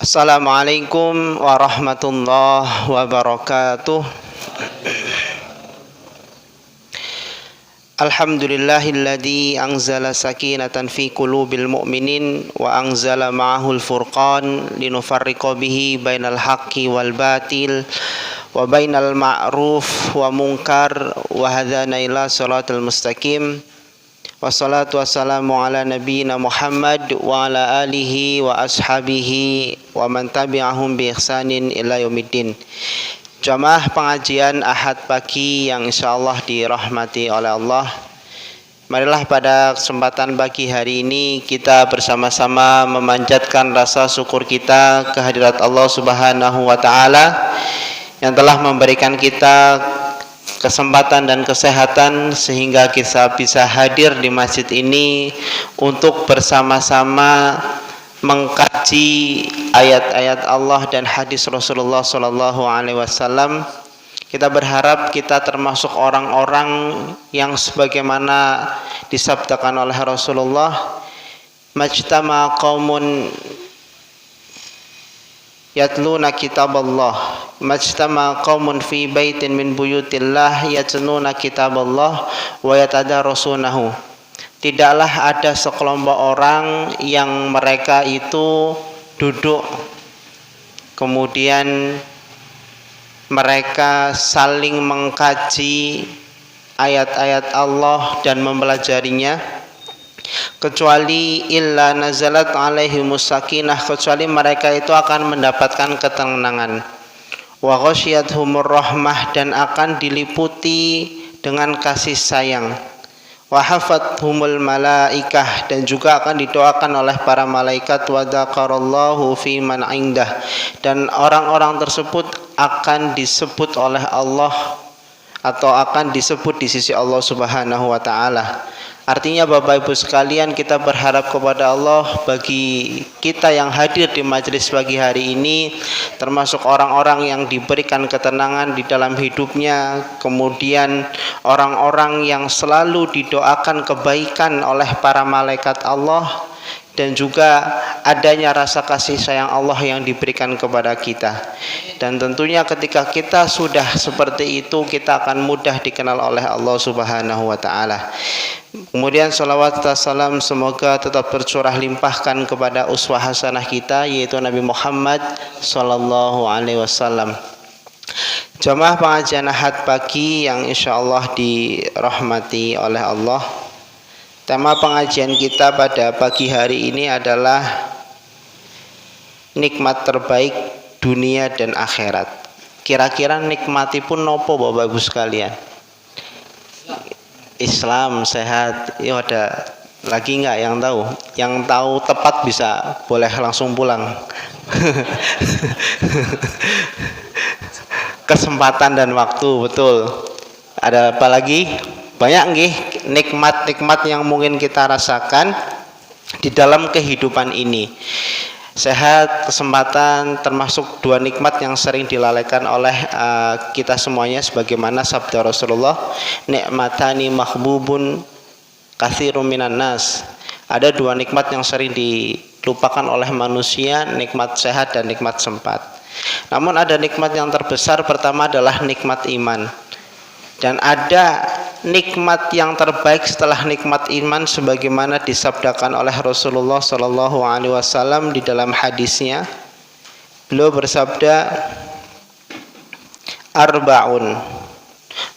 Assalamualaikum warahmatullahi wabarakatuh. Alhamdulillahilladzi anzala sakinatan fi qulubil mu'minin wa anzala ma'ahul furqan linufarriqa bihi bainal haqqi wal batil wa bainal ma'ruf wa munkar wa hadana ila shiratal mustaqim. Wassalatu wassalamu ala nabiyyina Muhammad wa ala alihi wa ashabihi wa man tabi'ahum bi ihsanin ila yaumiddin. Jamaah pengajian Ahad pagi yang insyaallah dirahmati oleh Allah. Marilah pada kesempatan pagi hari ini kita bersama-sama memanjatkan rasa syukur kita kehadirat Allah Subhanahu wa taala yang telah memberikan kita kesempatan dan kesehatan sehingga kita bisa hadir di masjid ini untuk bersama-sama mengkaji ayat-ayat Allah dan hadis Rasulullah Sallallahu Alaihi Wasallam. Kita berharap kita termasuk orang-orang yang sebagaimana disabdakan oleh Rasulullah, majtama qaumun yatluna kitaballah majtama qaumun fi baitin min buyutillah yatluna kitaballah wa yatadarasunahu. Tidaklah ada sekelompok orang yang mereka itu duduk kemudian mereka saling mengkaji ayat-ayat Allah dan mempelajarinya, kecuali illa nazalat alaihimus sakinah, kecuali mereka itu akan mendapatkan ketenangan, wa ghasyiyatuhumur rahmah, dan akan diliputi dengan kasih sayang, wa hafathumul malaikah, dan juga akan didoakan oleh para malaikat, wa dzakarallahu fi man indah, dan orang-orang tersebut akan disebut oleh Allah atau akan disebut di sisi Allah Subhanahu wa taala. Artinya Bapak Ibu sekalian, kita berharap kepada Allah bagi kita yang hadir di majelis pagi hari ini termasuk orang-orang yang diberikan ketenangan di dalam hidupnya, kemudian orang-orang yang selalu didoakan kebaikan oleh para malaikat Allah, dan juga adanya rasa kasih sayang Allah yang diberikan kepada kita. Dan tentunya ketika kita sudah seperti itu, kita akan mudah dikenal oleh Allah Subhanahu wa taala. Kemudian salawat dan salam semoga tetap bercurah limpahkan kepada uswah hasanah kita, yaitu Nabi Muhammad sallallahu alaihi wasallam. Jamaah pengajian Ahad pagi yang insyaallah dirahmati oleh Allah. Tema pengajian kita pada pagi hari ini adalah nikmat terbaik dunia dan akhirat. Kira-kira nikmatipun nopo Bapak Ibu sekalian? Islam, sehat. Ya, ada lagi nggak yang tahu? Yang tahu tepat bisa boleh langsung pulang. Kesempatan dan waktu, betul. Ada apa lagi? Banyak nggih nikmat-nikmat yang mungkin kita rasakan di dalam kehidupan ini. Sehat, kesempatan, termasuk dua nikmat yang sering dilalaikan oleh kita semuanya, sebagaimana sabda Rasulullah, nikmatani mahbubun katsirun minan nas. Ada dua nikmat yang sering dilupakan oleh manusia, nikmat sehat dan nikmat sempat. Namun ada nikmat yang terbesar, pertama adalah nikmat iman. Dan ada nikmat yang terbaik setelah nikmat iman, sebagaimana disabdakan oleh Rasulullah Sallallahu Alaihi Wasallam di dalam hadisnya. Beliau bersabda, arba'un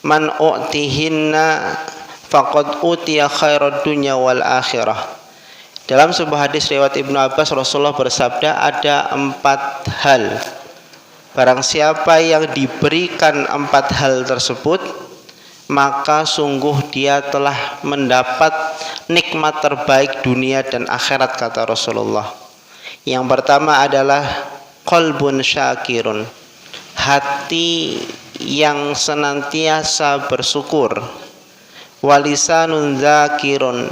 man u'tihinna faqad utiya khairad dunya wal akhirah. Dalam sebuah hadis riwayat Ibnu Abbas, Rasulullah bersabda, ada 4 hal. Barang siapa yang diberikan 4 hal tersebut, maka sungguh dia telah mendapat nikmat terbaik dunia dan akhirat, kata Rasulullah. Yang pertama adalah qalbun syakirun, hati yang senantiasa bersyukur, walisanun dzakirun,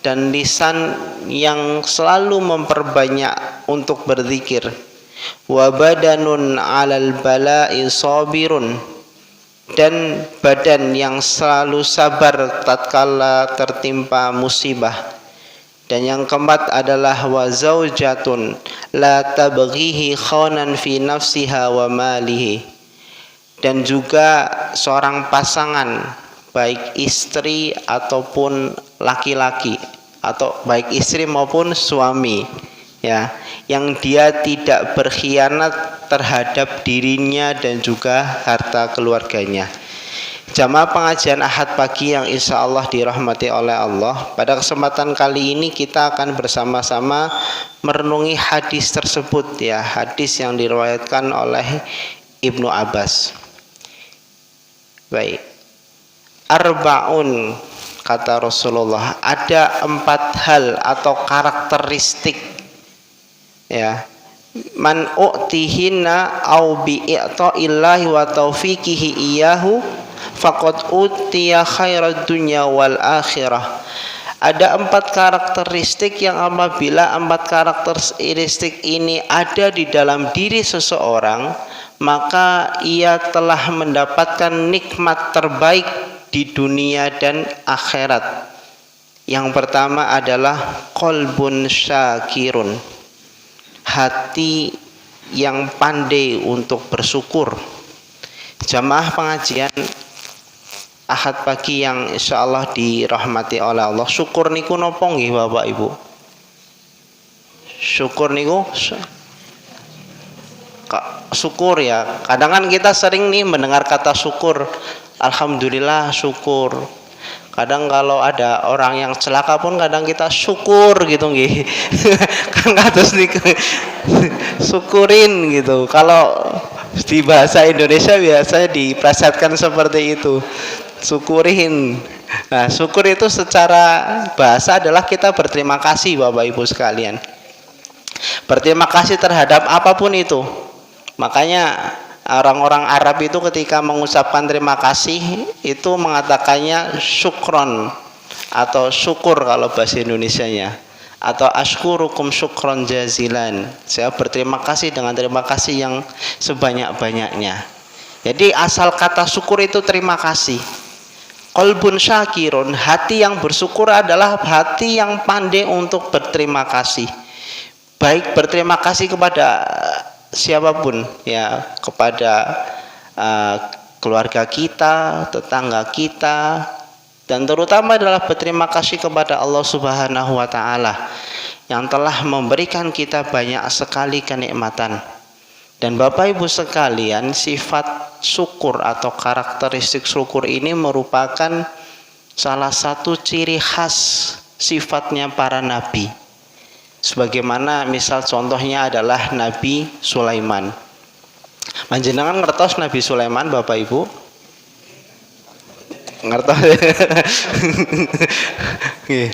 dan lisan yang selalu memperbanyak untuk berzikir, wa badanun 'alal bala'i sabirun, dan badan yang selalu sabar tatkala tertimpa musibah. Dan yang keempat adalah wa zaujatun la tabghihi khanan fi nafsiha wa malihi. Dan juga seorang pasangan, baik istri ataupun laki-laki, atau baik istri maupun suami, ya, yang dia tidak berkhianat terhadap dirinya dan juga harta keluarganya. Jamaah pengajian Ahad pagi yang insya Allah dirahmati oleh Allah, pada kesempatan kali ini kita akan bersama-sama merenungi hadis tersebut, ya, hadis yang diriwayatkan oleh Ibnu Abbas. Baik, arba'un, kata Rasulullah, ada 4 hal atau karakteristik, ya, man u'tihinna au bi'i'ta'illahi wa taufiqihi iyahu faqad utiya khairad dunya wal akhirah. Ada 4 karakteristik yang apabila 4 karakteristik ini ada di dalam diri seseorang, maka ia telah mendapatkan nikmat terbaik di dunia dan akhirat. Yang pertama adalah qalbun syakirun, hati yang pandai untuk bersyukur. Jamaah pengajian Ahad pagi yang insya Allah dirahmati oleh Allah, syukur niku nopo nggih Bapak Ibu? Syukur niku syukur, ya. Kadang kan kita sering nih mendengar kata syukur, alhamdulillah syukur. Kadang kalau ada orang yang celaka pun kadang kita syukur gitu nggih. Kan kados niku syukurin gitu. Kalau di bahasa Indonesia biasanya diplesetkan seperti itu. Syukurin. Nah, syukur itu secara bahasa adalah kita berterima kasih, Bapak Ibu sekalian. Berterima kasih terhadap apapun itu. Makanya orang-orang Arab itu ketika mengucapkan terima kasih itu mengatakannya syukron atau syukur kalau bahasa Indonesianya, atau ashkurukum syukron jazilan, saya berterima kasih dengan terima kasih yang sebanyak-banyaknya. Jadi asal kata syukur itu terima kasih. Qalbun syakirun, hati yang bersyukur adalah hati yang pandai untuk berterima kasih, baik berterima kasih kepada siapapun, ya, kepada keluarga kita, tetangga kita, dan terutama adalah berterima kasih kepada Allah Subhanahu wa taala yang telah memberikan kita banyak sekali kenikmatan. Dan Bapak Ibu sekalian, sifat syukur atau karakteristik syukur ini merupakan salah satu ciri khas sifatnya para nabi. Sebagaimana misal contohnya adalah Nabi Sulaiman. Panjenengan ngertos Nabi Sulaiman, Bapak Ibu? Ngertos?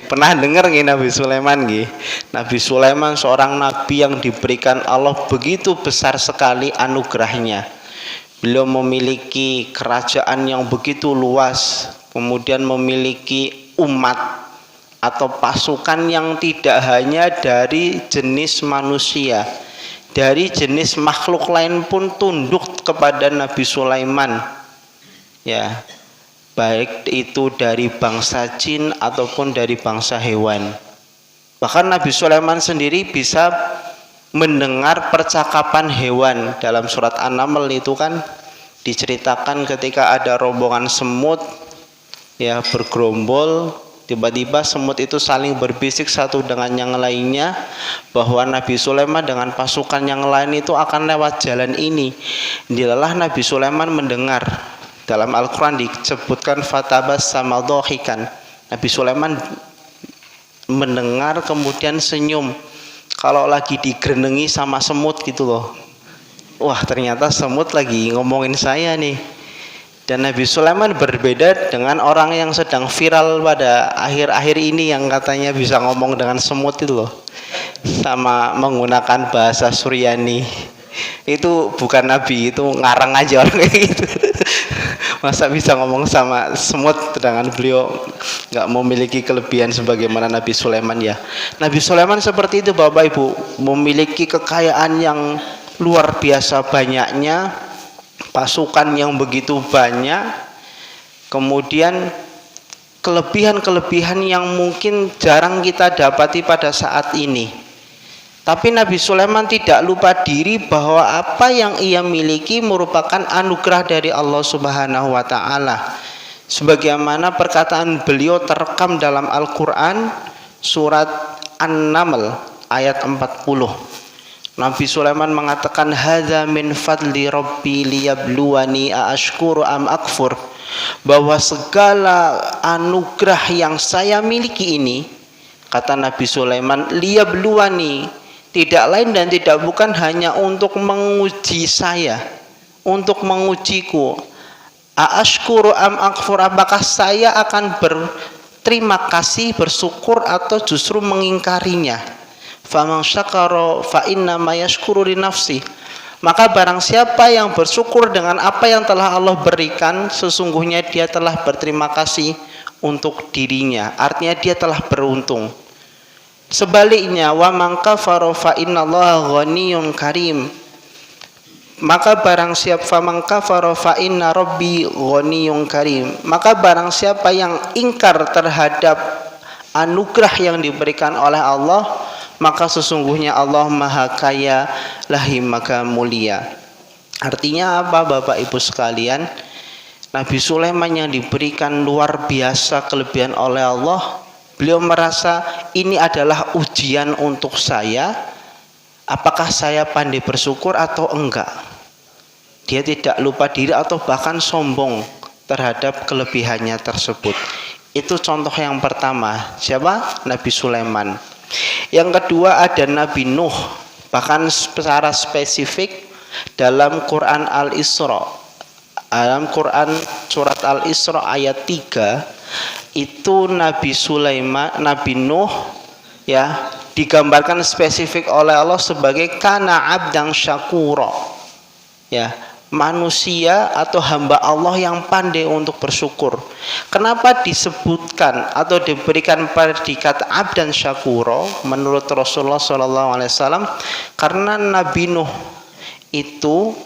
Pernah dengar nggih Nabi Sulaiman nggih? Nabi Sulaiman seorang nabi yang diberikan Allah begitu besar sekali anugerahnya. Beliau memiliki kerajaan yang begitu luas, kemudian memiliki umat atau pasukan yang tidak hanya dari jenis manusia, dari jenis makhluk lain pun tunduk kepada Nabi Sulaiman, ya, baik itu dari bangsa jin ataupun dari bangsa hewan. Bahkan Nabi Sulaiman sendiri bisa mendengar percakapan hewan. Dalam surat An-Naml itu kan diceritakan ketika ada rombongan semut, ya, bergerombol, tiba-tiba semut itu saling berbisik satu dengan yang lainnya bahwa Nabi Sulaiman dengan pasukan yang lain itu akan lewat jalan ini. Dilalah Nabi Sulaiman mendengar. Dalam Al-Quran disebutkan fatabassama dhahikan. Nabi Sulaiman mendengar kemudian senyum. Kalau lagi digerenengi sama semut gitu loh. Wah, ternyata semut lagi ngomongin saya nih. Dan Nabi Sulaiman berbeda dengan orang yang sedang viral pada akhir-akhir ini yang katanya bisa ngomong dengan semut itu loh, sama menggunakan bahasa Suryani. Itu bukan Nabi, itu ngarang aja orang kayak gitu. Masa bisa ngomong sama semut sedangkan beliau nggak memiliki kelebihan sebagaimana Nabi Sulaiman, ya. Nabi Sulaiman seperti itu, Bapak Ibu, memiliki kekayaan yang luar biasa banyaknya, pasukan yang begitu banyak, kemudian kelebihan-kelebihan yang mungkin jarang kita dapati pada saat ini. Tapi Nabi Sulaiman tidak lupa diri bahwa apa yang ia miliki merupakan anugerah dari Allah Subhanahu wa taala. Sebagaimana perkataan beliau terekam dalam Al-Qur'an surat An-Naml ayat 40. Nabi Sulaiman mengatakan, hadza min fadli rabbi liyabluwani aashkuru am akfur, bahwa segala anugerah yang saya miliki ini, kata Nabi Sulaiman, liyabluwani, tidak lain dan tidak bukan hanya untuk menguji saya, untuk mengujiku. Aashkuru am akfur, apakah saya akan berterima kasih, bersyukur, atau justru mengingkarinya. Faman syakara fa inna ma yashkuru li nafsi, maka barang siapa yang bersyukur dengan apa yang telah Allah berikan, sesungguhnya dia telah berterima kasih untuk dirinya, artinya dia telah beruntung. Sebaliknya, wa man kafara fa innallaha ghaniyyun karim, maka barang siapa man kafara fa inna rabbi ghaniyyun karim, maka barang siapa yang ingkar terhadap anugerah yang diberikan oleh Allah, maka sesungguhnya Allah maha kaya lagi maha mulia. Artinya apa Bapak Ibu sekalian? Nabi Sulaiman yang diberikan luar biasa kelebihan oleh Allah, beliau merasa ini adalah ujian untuk saya, apakah saya pandai bersyukur atau enggak. Dia tidak lupa diri atau bahkan sombong terhadap kelebihannya tersebut. Itu contoh yang pertama. Siapa? Nabi Sulaiman. Yang kedua ada Nabi Nuh. Bahkan secara spesifik dalam Quran Al-Isra, dalam Quran surat Al-Isra ayat 3, itu Nabi Sulaiman, Nabi Nuh ya, digambarkan spesifik oleh Allah sebagai kana abdang syakura, ya, manusia atau hamba Allah yang pandai untuk bersyukur. Kenapa disebutkan atau diberikan predikat abdan syakuro menurut Rasulullah SAW? Karena Nabi Nuh itu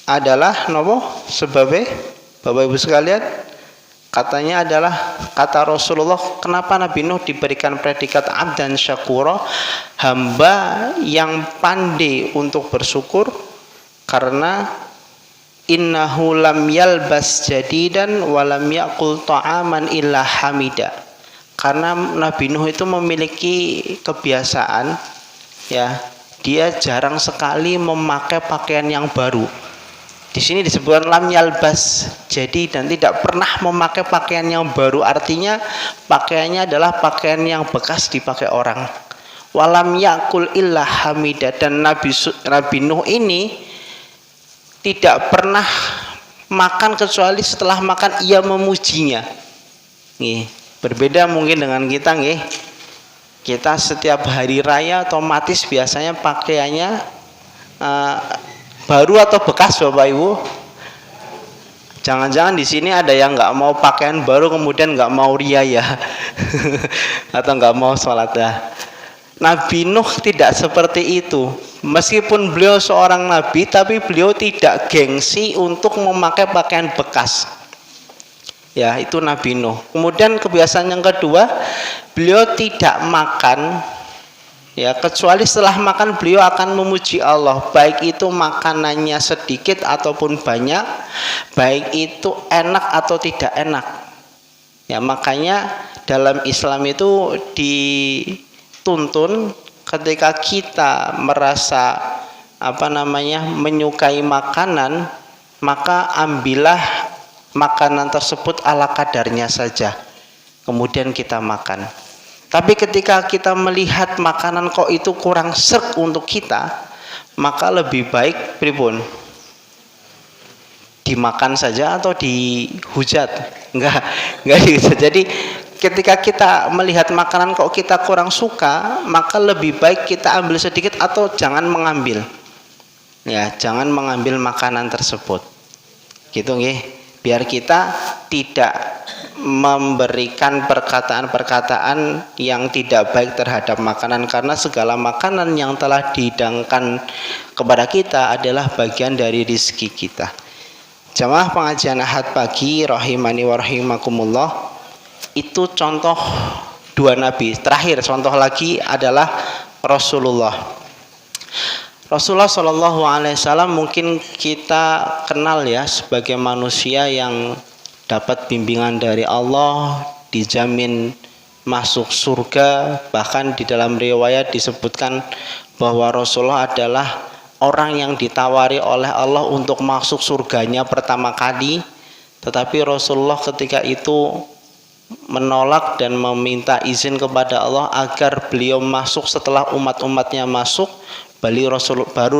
adalah nopo sebabnya Bapak Ibu sekalian, katanya adalah, kata Rasulullah, kenapa Nabi Nuh diberikan predikat abdan syakuro, hamba yang pandai untuk bersyukur? Karena innahu lam yalbas jadidan walam yakul ta'aman illa hamida. Karena Nabi Nuh itu memiliki kebiasaan, ya, dia jarang sekali memakai pakaian yang baru. Di sini disebutkan lam yalbas jadi, dan tidak pernah memakai pakaian yang baru, artinya pakaiannya adalah pakaian yang bekas dipakai orang. Walam yakul illa hamida, dan Nabi Nuh ini tidak pernah makan kecuali setelah makan ia memujinya. Nih, berbeda mungkin dengan kita, nih. Kita setiap hari raya otomatis biasanya pakaiannya baru atau bekas, Bapak Ibu. Jangan-jangan di sini ada yang nggak mau pakaian baru kemudian nggak mau ria ya, atau nggak mau sholat ya. Nabi Nuh tidak seperti itu. Meskipun beliau seorang nabi, tapi beliau tidak gengsi untuk memakai pakaian bekas. Ya, itu Nabi Nuh. Kemudian kebiasaan yang kedua, beliau tidak makan, ya, kecuali setelah makan beliau akan memuji Allah, baik itu makanannya sedikit ataupun banyak, baik itu enak atau tidak enak. Ya, makanya dalam Islam itu dituntun ketika kita merasa menyukai makanan, maka ambillah makanan tersebut ala kadarnya saja, kemudian kita makan. Tapi ketika kita melihat makanan kok itu kurang serg untuk kita, maka lebih baik pripun? Dimakan saja atau dihujat? Enggak dihujat. Jadi ketika kita melihat makanan kok kita kurang suka, maka lebih baik kita ambil sedikit atau jangan mengambil. Ya, jangan mengambil makanan tersebut. Gitu nggih. Biar kita tidak memberikan perkataan-perkataan yang tidak baik terhadap makanan, karena segala makanan yang telah dihidangkan kepada kita adalah bagian dari rezeki kita. Jamaah pengajian Ahad pagi rahimani wa rahimakumullah. Itu contoh dua nabi. Terakhir contoh lagi adalah Rasulullah. Rasulullah Shallallahu Alaihi Wasallam mungkin kita kenal ya sebagai manusia yang dapat bimbingan dari Allah, dijamin masuk surga. Bahkan di dalam riwayat disebutkan bahwa Rasulullah adalah orang yang ditawari oleh Allah untuk masuk surganya pertama kali, tetapi Rasulullah ketika itu menolak dan meminta izin kepada Allah agar beliau masuk setelah umat-umatnya masuk, baru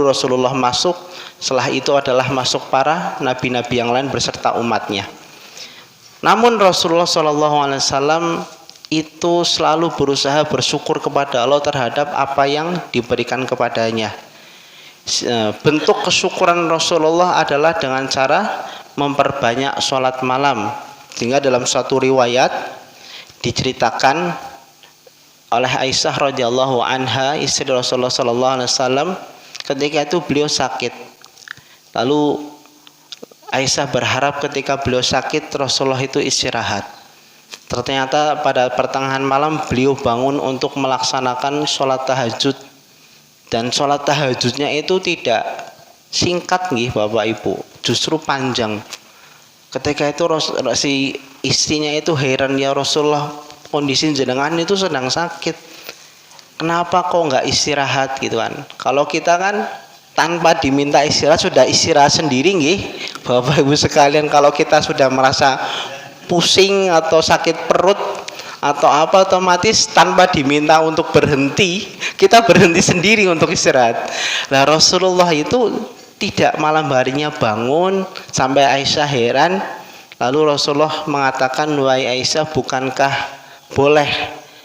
Rasulullah masuk. Setelah itu adalah masuk para nabi-nabi yang lain beserta umatnya. Namun Rasulullah SAW itu selalu berusaha bersyukur kepada Allah terhadap apa yang diberikan kepadanya. Bentuk kesyukuran Rasulullah adalah dengan cara memperbanyak sholat malam. Sehingga dalam suatu riwayat diceritakan oleh Aisyah radhiyallahu anha, istri Rasulullah sallallahu alaihi wasallam, ketika itu beliau sakit. Lalu Aisyah berharap ketika beliau sakit Rasulullah itu istirahat. Ternyata pada pertengahan malam beliau bangun untuk melaksanakan sholat tahajud, dan sholat tahajudnya itu tidak singkat nih Bapak Ibu, justru panjang. Ketika itu si istrinya itu heran, ya Rasulullah, kondisi jenengan itu sedang sakit, kenapa kok nggak istirahat gitu kan? Kalau kita kan tanpa diminta istirahat sudah istirahat sendiri nggih Bapak Ibu sekalian. Kalau kita sudah merasa pusing atau sakit perut atau apa, otomatis tanpa diminta untuk berhenti, kita berhenti sendiri untuk istirahat. Nah Rasulullah itu tidak, malam harinya bangun sampai Aisyah heran. Lalu Rasulullah mengatakan, wahai Aisyah, bukankah boleh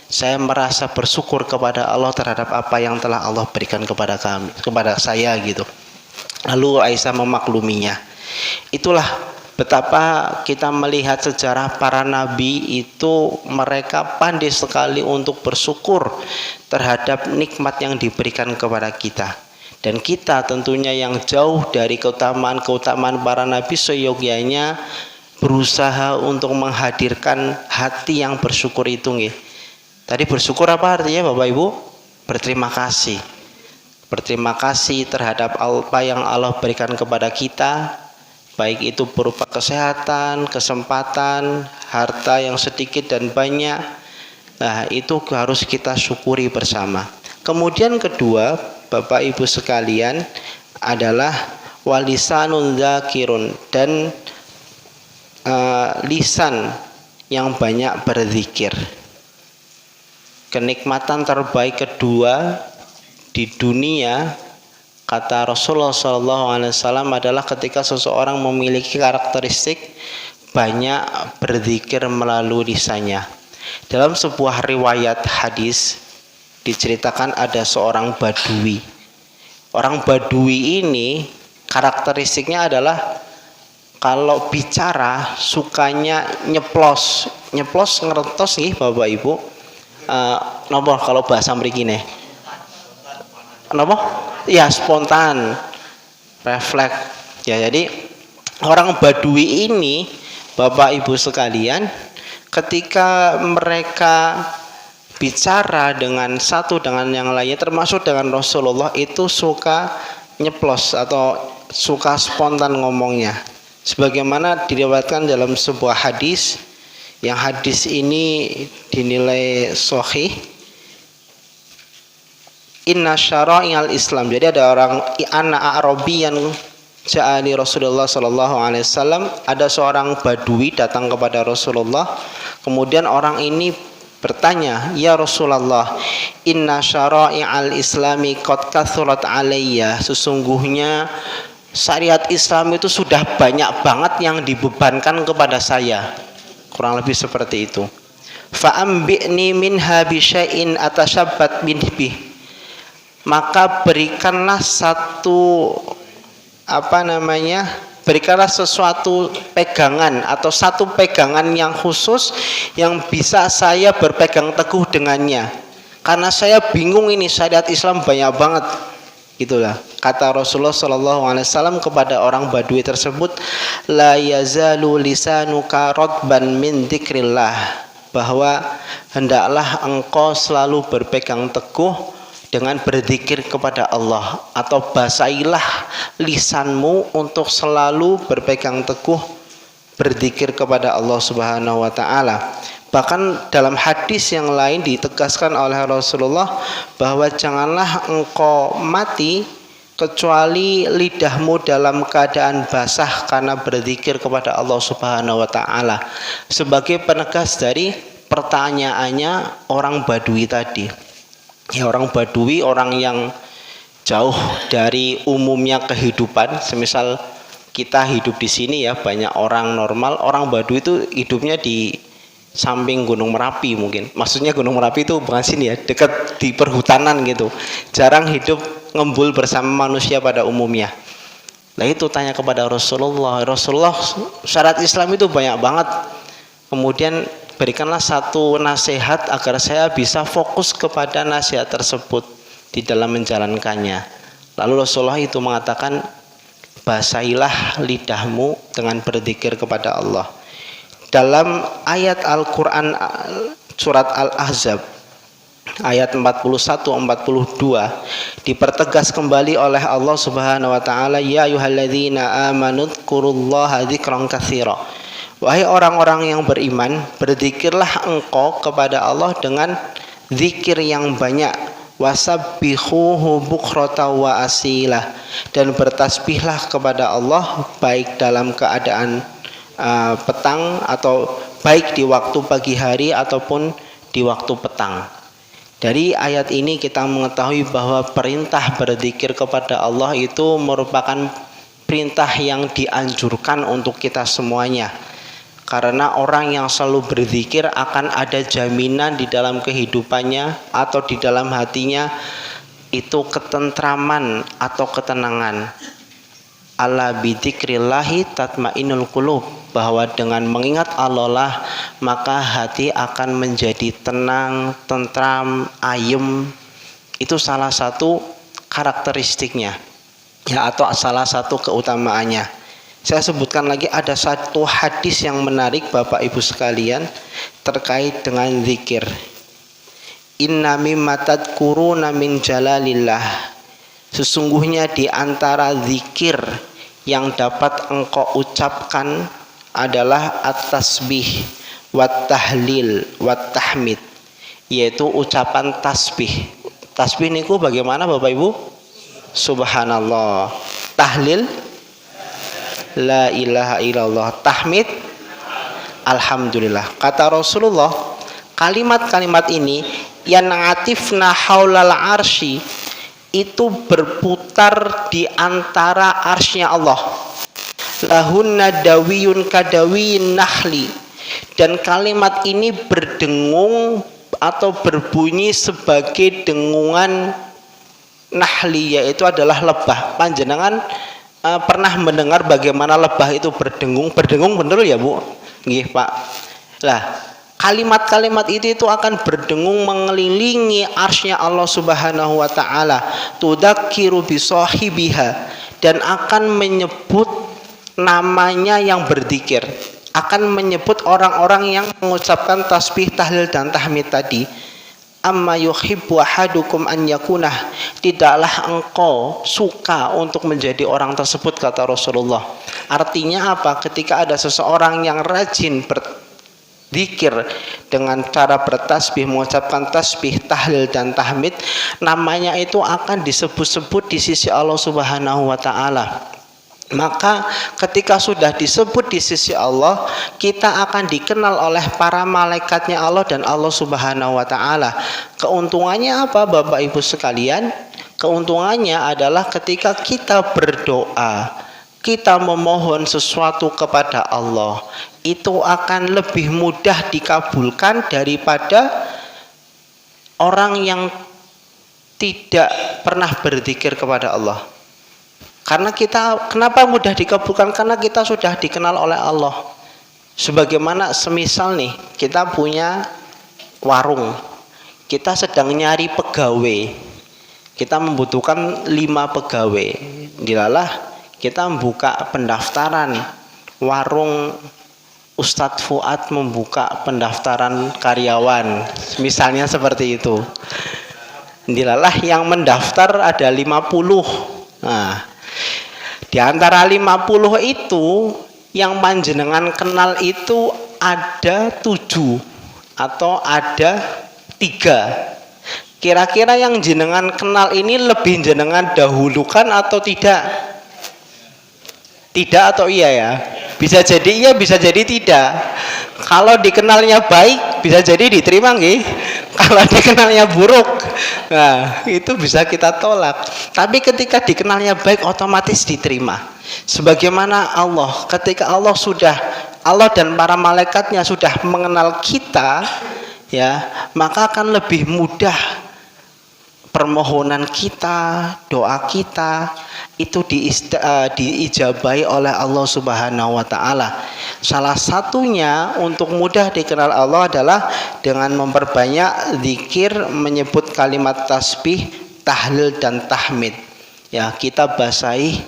saya merasa bersyukur kepada Allah terhadap apa yang telah Allah berikan kepada kami, kepada saya gitu. Lalu Aisyah memakluminya. Itulah betapa kita melihat sejarah para nabi itu, mereka pandai sekali untuk bersyukur terhadap nikmat yang diberikan kepada kita. Dan kita tentunya yang jauh dari keutamaan-keutamaan para nabi, seyogyanya berusaha untuk menghadirkan hati yang bersyukur itu nggih. Tadi bersyukur apa artinya Bapak Ibu? Berterima kasih. Berterima kasih terhadap apa yang Allah berikan kepada kita, baik itu berupa kesehatan, kesempatan, harta yang sedikit dan banyak. Nah, itu harus kita syukuri bersama. Kemudian kedua, Bapak Ibu sekalian, adalah walisanun dzakirun, dan lisan yang banyak berzikir. Kenikmatan terbaik kedua di dunia, kata Rasulullah SAW, adalah ketika seseorang memiliki karakteristik banyak berzikir melalui lisannya. Dalam sebuah riwayat hadis diceritakan ada seorang badui. Orang badui ini karakteristiknya adalah kalau bicara sukanya nyeplos ngerentos nih Bapak Ibu. Nopo kalau bahasa mriki ne? Nopo? Ya spontan, refleks. Ya, jadi orang badui ini Bapak Ibu sekalian, ketika mereka bicara dengan satu dengan yang lainnya, termasuk dengan Rasulullah, itu suka nyeplos atau suka spontan ngomongnya. Sebagaimana diriwayatkan dalam sebuah hadis, yang hadis ini dinilai sahih. Inna syara'il Islam. Jadi ada orang anak Arabi yang ja'ali Rasulullah sallallahu alaihi wasallam, ada seorang badui datang kepada Rasulullah. Kemudian orang ini bertanya, ya Rasulullah, inna syara'il Islami qad kathurat alayya. Sesungguhnya syariat Islam itu sudah banyak banget yang dibebankan kepada saya. Kurang lebih seperti itu. Fa'ambi'ni minha bisyai'in atashabbat bih. Maka berikanlah berikanlah sesuatu pegangan atau satu pegangan yang khusus yang bisa saya berpegang teguh dengannya. Karena saya bingung ini syariat Islam banyak banget. Gitulah kata Rasulullah SAW kepada orang badui tersebut, la yazalu lisanuka radban min dzikrillah. bahwa hendaklah engkau selalu berpegang teguh dengan berzikir kepada Allah, atau basahilah lisanmu untuk selalu berpegang teguh berzikir kepada Allah Subhanahu wa taala. Bahkan dalam hadis yang lain ditegaskan oleh Rasulullah bahwa janganlah engkau mati kecuali lidahmu dalam keadaan basah karena berzikir kepada Allah Subhanahu wa taala. Sebagai penegas dari pertanyaannya orang Badui tadi. Ya, orang Badui, orang yang jauh dari umumnya kehidupan. Semisal kita hidup di sini ya, banyak orang normal. Orang Badui itu hidupnya di samping Gunung Merapi mungkin. Maksudnya Gunung Merapi itu bukan sini ya, dekat di perhutanan gitu. Jarang hidup ngembul bersama manusia pada umumnya. Nah itu tanya kepada Rasulullah. Rasulullah, syarat Islam itu banyak banget. Kemudian berikanlah satu nasihat agar saya bisa fokus kepada nasihat tersebut di dalam menjalankannya. Lalu Rasulullah itu mengatakan, basahilah lidahmu dengan berzikir kepada Allah. Dalam ayat Al-Quran surat Al-Ahzab ayat 41-42 dipertegas kembali oleh Allah Subhanahu wa taala, ya ayyuhalladzina amanu dzkurullaha dzikran katsira. Wahai orang-orang yang beriman, berzikirlah engkau kepada Allah dengan zikir yang banyak. Wasabbihuhu bukrata wa asilah, dan bertasbihlah kepada Allah baik dalam keadaan petang atau baik di waktu pagi hari ataupun di waktu petang. Dari ayat ini kita mengetahui bahwa perintah berzikir kepada Allah itu merupakan perintah yang dianjurkan untuk kita semuanya. Karena orang yang selalu berzikir akan ada jaminan di dalam kehidupannya atau di dalam hatinya itu ketentraman atau ketenangan. Ala bidzikrillahi tatmainul qulub, bahwa dengan mengingat Allah lah maka hati akan menjadi tenang, tentram, ayem. Itu salah satu karakteristiknya ya, atau salah satu keutamaannya. Saya sebutkan lagi, ada satu hadis yang menarik Bapak Ibu sekalian terkait dengan zikir. Inna mimma tadkuruna min jalalillah, sesungguhnya di antara zikir yang dapat engkau ucapkan adalah at-tasbih wat tahlil wat tahmid, yaitu ucapan tasbih. Tasbih niku bagaimana Bapak Ibu? Subhanallah. Tahlil la ilaha illallah. Tahmid alhamdulillah. Kata Rasulullah, kalimat-kalimat ini yang atifna haulal arsy, itu berputar di antara arsy-Nya Allah. Lahunna dawiyun kadawiyin nahli, dan kalimat ini berdengung atau berbunyi sebagai dengungan nahli, yaitu adalah lebah. Panjenengan pernah mendengar bagaimana lebah itu berdengung? Berdengung bener ya Bu? Nggih Pak. Lah, kalimat-kalimat itu akan berdengung mengelilingi arsy-Nya Allah Subhanahu wa taala. Tudzakiru bi sahibiha, dan akan menyebut namanya yang berzikir, akan menyebut orang-orang yang mengucapkan tasbih, tahlil dan tahmid tadi. Amma yuhibbu ahadukum an yakunah, tidaklah engkau suka untuk menjadi orang tersebut, kata Rasulullah. Artinya apa? Ketika ada seseorang yang rajin berzikir dengan cara bertasbih, mengucapkan tasbih, tahlil dan tahmid, namanya itu akan disebut-sebut di sisi Allah Subhanahu wa taala. Maka ketika sudah disebut di sisi Allah, kita akan dikenal oleh para malaikatnya Allah dan Allah Subhanahu wa taala. Keuntungannya apa Bapak Ibu sekalian? Keuntungannya adalah ketika kita berdoa, kita memohon sesuatu kepada Allah, itu akan lebih mudah dikabulkan daripada orang yang tidak pernah berzikir kepada Allah. Karena kita, kenapa mudah dikabulkan? Karena kita sudah dikenal oleh Allah. Sebagaimana semisal nih, kita punya warung, kita sedang nyari pegawai, kita membutuhkan 5 pegawai. Dilalah kita membuka pendaftaran warung Ustadz Fuad membuka pendaftaran karyawan, misalnya seperti itu. Dilalah yang mendaftar ada 50. Nah, di antara 50 itu yang panjenengan kenal itu ada 7 atau ada 3. Kira-kira yang jenengan kenal ini lebih jenengan dahulukan atau tidak? Tidak atau iya ya? Bisa jadi iya, bisa jadi tidak. Kalau dikenalnya baik, bisa jadi diterima nggih. Kalau dikenalnya buruk, nah itu bisa kita tolak. Tapi ketika dikenalnya baik, otomatis diterima. Sebagaimana Allah, ketika Allah dan para malaikatnya sudah mengenal kita, ya, maka akan lebih mudah permohonan kita, doa kita itu diijabahi oleh Allah Subhanahu wa taala. Salah satunya untuk mudah dikenal Allah adalah dengan memperbanyak zikir, menyebut kalimat tasbih, tahlil dan tahmid. Ya, kita basahi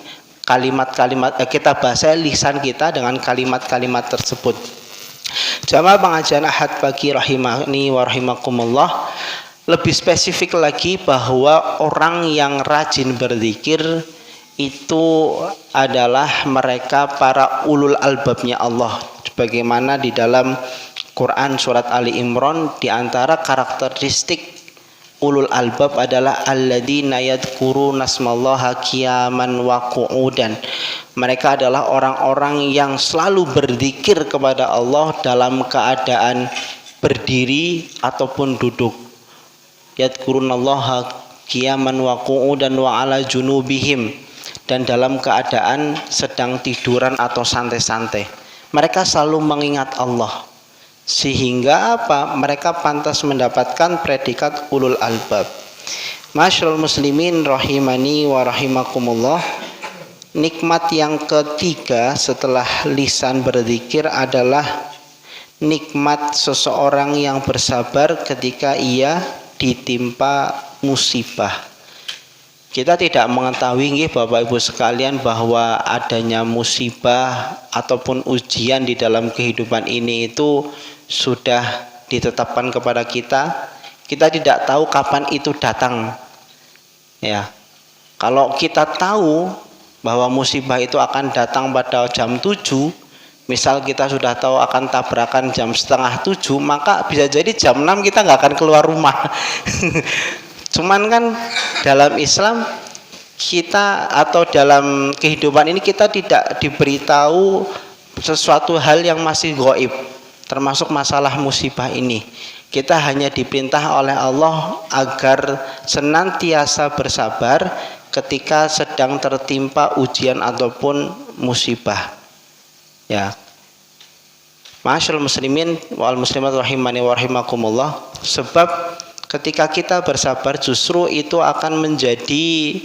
kita basahi lisan kita dengan kalimat-kalimat tersebut. Jamaah pengajian Ahad pagi rahimani wa rahimakumullah. Lebih spesifik lagi bahwa orang yang rajin berzikir itu adalah mereka para ulul albabnya Allah. Sebagaimana di dalam Quran surat Ali Imran, di antara karakteristik ulul albab adalah alladzina yadhkuruna nasmallaha qiyaman wa qu'udan. Mereka adalah orang-orang yang selalu berzikir kepada Allah dalam keadaan berdiri ataupun duduk. Yadhkurunallaha qiyaman wa qu'udan wa ala junubihim, dan dalam keadaan sedang tiduran atau santai-santai. Mereka selalu mengingat Allah, sehingga apa? Mereka pantas mendapatkan predikat ulul albab. Masyarul muslimin rahimani wa rahimakumullah. Nikmat yang ketiga setelah lisan berzikir adalah nikmat seseorang yang bersabar ketika ia ditimpa musibah. Kita tidak mengetahui nggih Bapak Ibu sekalian bahwa adanya musibah ataupun ujian di dalam kehidupan ini itu sudah ditetapkan kepada kita. Kita tidak tahu kapan itu datang. Ya. Kalau kita tahu bahwa musibah itu akan datang pada jam 7, misal kita sudah tahu akan tabrakan jam setengah 7, maka bisa jadi jam 6 kita nggak akan keluar rumah. Cuman kan dalam Islam kita atau dalam kehidupan ini kita tidak diberitahu sesuatu hal yang masih gaib, termasuk masalah musibah ini. Kita hanya diperintah oleh Allah agar senantiasa bersabar ketika sedang tertimpa ujian ataupun musibah. Ya. Masyaallah muslimin wal muslimat rahimani wa rahimakumullah. Sebab ketika kita bersabar justru itu akan menjadi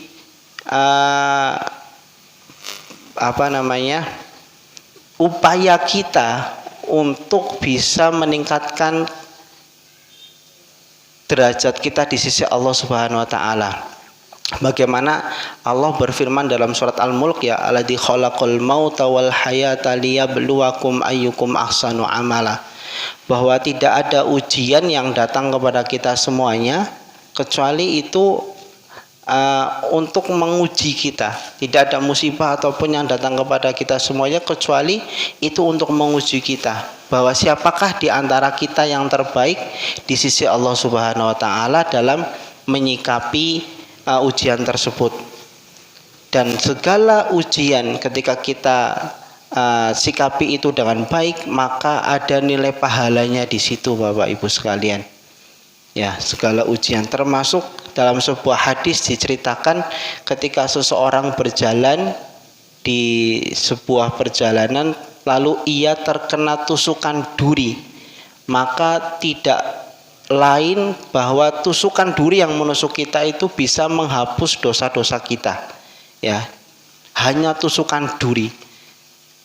upaya kita untuk bisa meningkatkan derajat kita di sisi Allah Subhanahu wa taala. Bagaimana Allah berfirman dalam surat Al-Mulk, ya alladzi khalaqal mauta wal hayata liyabluwakum ayyukum ahsanu amala, bahwa tidak ada ujian yang datang kepada kita semuanya kecuali itu untuk menguji kita. Tidak ada musibah ataupun yang datang kepada kita semuanya kecuali itu untuk menguji kita, bahwa siapakah di antara kita yang terbaik di sisi Allah Subhanahu wa taala dalam menyikapi ujian tersebut. Dan segala ujian ketika kita sikapi itu dengan baik, maka ada nilai pahalanya di situ Bapak Ibu sekalian. Ya, segala ujian, termasuk dalam sebuah hadis diceritakan ketika seseorang berjalan di sebuah perjalanan lalu ia terkena tusukan duri, maka tidak lain bahwa tusukan duri yang menusuk kita itu bisa menghapus dosa-dosa kita. Ya, hanya tusukan duri.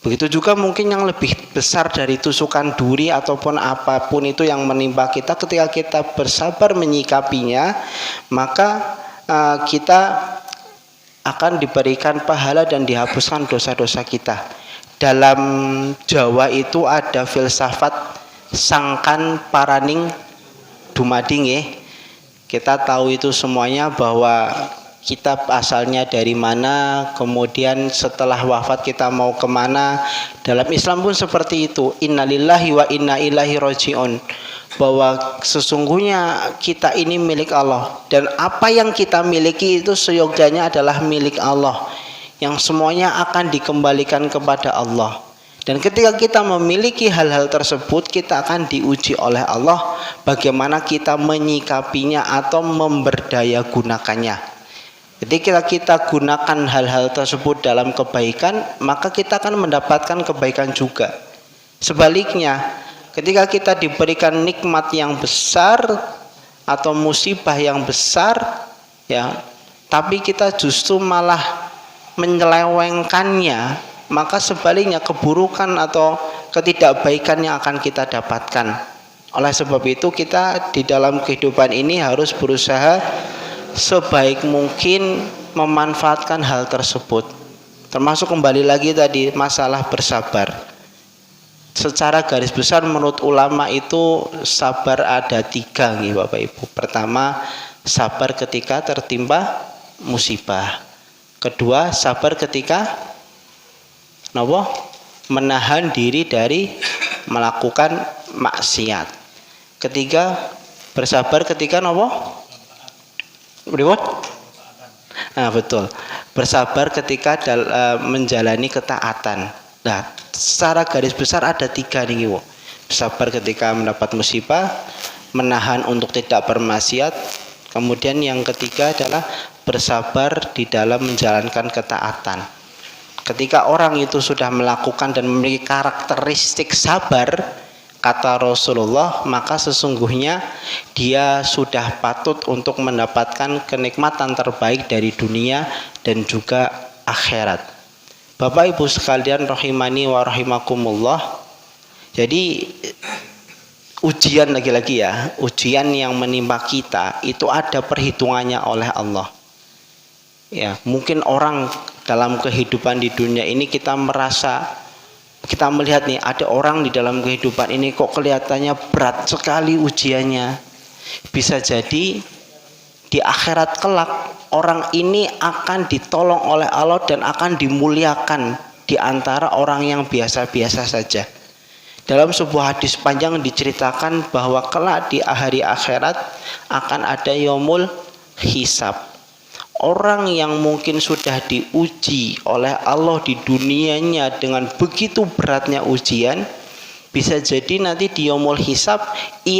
Begitu juga mungkin yang lebih besar dari tusukan duri ataupun apapun itu yang menimpa kita, ketika kita bersabar menyikapinya, maka kita akan diberikan pahala dan dihapuskan dosa-dosa kita. dalam Jawa itu ada filsafat sangkan paraning dumadi nggih. Kita tahu itu semuanya bahwa kita asalnya dari mana, kemudian setelah wafat kita mau kemana. Dalam Islam pun seperti itu, innalillahi wa inna ilaihi rajiun, bahwa sesungguhnya kita ini milik Allah, dan apa yang kita miliki itu seyogyanya adalah milik Allah, yang semuanya akan dikembalikan kepada Allah. Dan ketika kita memiliki hal-hal tersebut, kita akan diuji oleh Allah bagaimana kita menyikapinya atau memberdaya gunakannya. Ketika kita gunakan hal-hal tersebut dalam kebaikan, maka kita akan mendapatkan kebaikan juga. Sebaliknya, ketika kita diberikan nikmat yang besar atau musibah yang besar, ya, tapi kita justru malah menyelewengkannya, maka sebaliknya keburukan atau ketidakbaikan yang akan kita dapatkan. Oleh sebab itu kita di dalam kehidupan ini harus berusaha sebaik mungkin memanfaatkan hal tersebut. Termasuk kembali lagi tadi masalah bersabar. Secara garis besar menurut ulama itu sabar ada 3 nih Bapak Ibu. Pertama, sabar ketika tertimpa musibah. Kedua, sabar ketika menahan diri dari melakukan maksiat. Ketiga, bersabar ketika betul. Bersabar ketika menjalani ketaatan. Nah, secara garis besar ada 3 nih, Bu. Bersabar ketika mendapat musibah, menahan untuk tidak bermaksiat, kemudian yang ketiga adalah bersabar di dalam menjalankan ketaatan. Ketika orang itu sudah melakukan dan memiliki karakteristik sabar, kata Rasulullah, maka sesungguhnya dia sudah patut untuk mendapatkan kenikmatan terbaik dari dunia dan juga akhirat. Bapak Ibu sekalian rahimani wa rahimakumullah. Jadi ujian lagi-lagi ya, ujian yang menimpa kita itu ada perhitungannya oleh Allah. Ya, mungkin orang dalam kehidupan di dunia ini kita melihat nih, ada orang di dalam kehidupan ini kok kelihatannya berat sekali ujiannya. Bisa jadi di akhirat kelak orang ini akan ditolong oleh Allah dan akan dimuliakan di antara orang yang biasa-biasa saja. Dalam sebuah hadis panjang diceritakan bahwa kelak di hari akhirat akan ada yaumul hisab. Orang yang mungkin sudah diuji oleh Allah di dunianya dengan begitu beratnya ujian, bisa jadi nanti di yaumul hisab ia